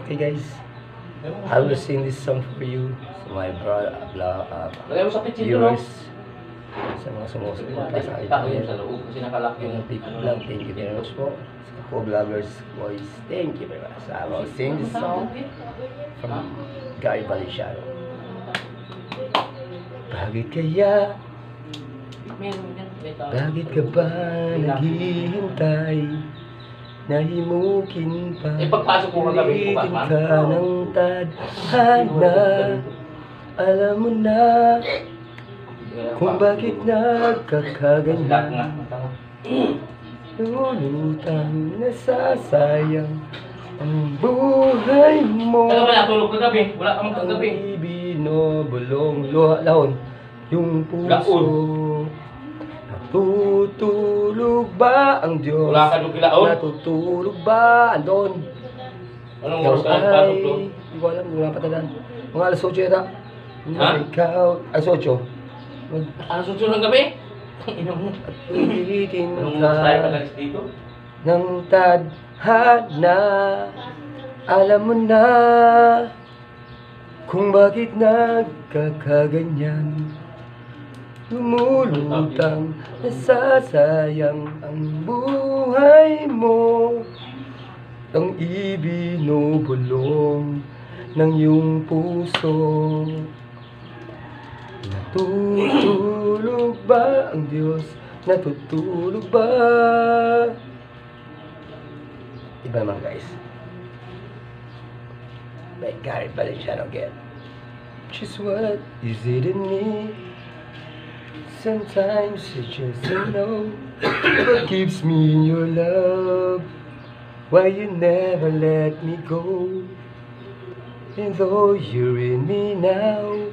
Okay guys, I will sing this song for you, so my viewers, sa mga sumusuporta sa akin channel. Thank you very much po sa co-vloggers voice. Thank you very much. I will sing this song from Gary Valenciano. Bakit kaya? Bakit ka ba naghihintay? Nahimukin pa, pagpasok mo kagabi, ulitin ka ng tadhana. Alam mo na kung bakit nagkakaganyan. Lulutang nasasayang ang buhay mo. Ano ba natulog kagabi? Wala kang kagabi. Ang ibinobulong lahon yung puso. Natutulog ba ang Diyos? Wala ka doon kilaon? Natutulog ba andon? Anong oras ka nagpasok doon? Hindi ko alam, wala pa talan. Mga alas 8 yata. Ha? Ikaw, alas 8. Alas 8 ng gabi? At ulitin Anong ka oras tayo pagalis dito? ng tadhana. Alam mo na kung bakit nagkakaganyan. Lumulutang, nasasayang ang buhay mo. Ang ibinubulong ng iyong puso. Natutulog ba ang Diyos? Natutulog ba? Iba naman guys. By Gary Valenciano again. Just what is it in me? Sometimes you just don't know what keeps me in your love. Why you never let me go. And though you're in me now,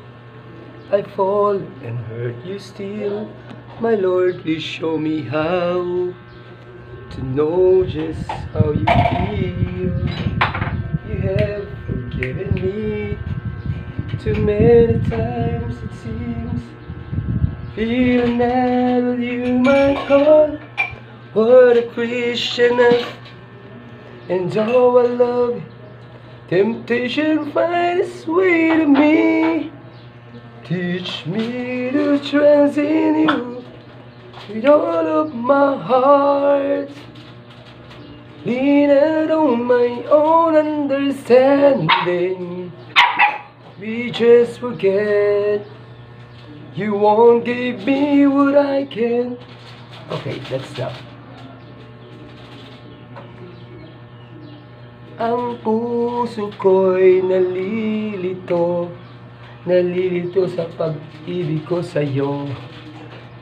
I fall and hurt you still. My Lord, please show me how to know just how you feel. You have forgiven me too many times it seems. Feeling that with you my God, what a Christian life. And though I love you, temptation finds its way to me. Teach me to trust in you with all of my heart. Lean out on my own understanding. We just forget you won't give me what I can. Okay, let's stop. Ang puso ko'y nalilito, nalilito sa pag-ibig ko sa'yo.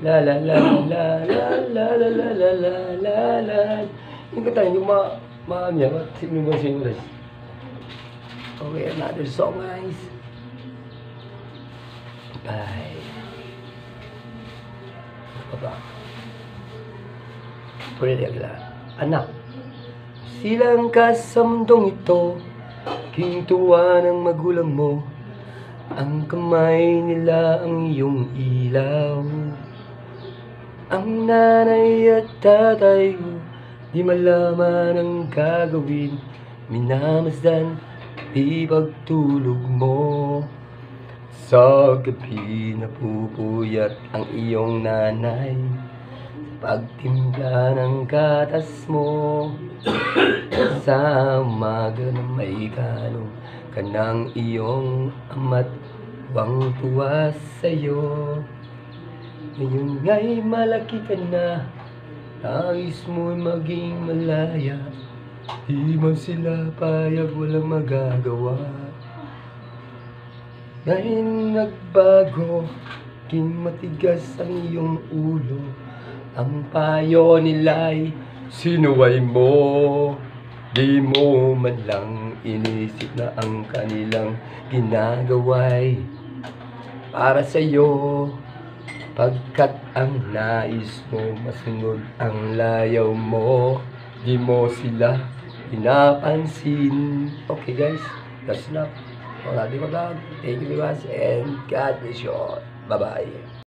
La la la la la la la la la la la la. Yung kanta, yung maam niya, sino ba sinulas? Okay, another song guys. Bye. Apa? Pwede agla. Anak, silang ka sa mundong ito, kintuwa ng magulang mo. Ang kamay nila ang iyong ilaw. Ang nanay at tatay ko, di malaman ang gagawin. Minamasdan, di pagtulog mo. Sa gabi napupuyat ang iyong nanay sa pagtimpla ng gatas mo. Sa umaga na may kanong ka ng iyong ama't wang tuwa sa'yo. Ngayon nga'y malaki ka na, nais mo'y maging malaya. Di man sila payag, walang magagawa. Ngayon nagbago, king matigas ang iyong ulo. Ang payo nila'y sinuway mo. Di mo man lang inisip na ang kanilang ginagawa'y para sa'yo. Pagkat ang nais mo, masunod ang layaw mo. Di mo sila pinapansin. Okay guys, that's enough. Thank you very much and God bless you all. Bye bye.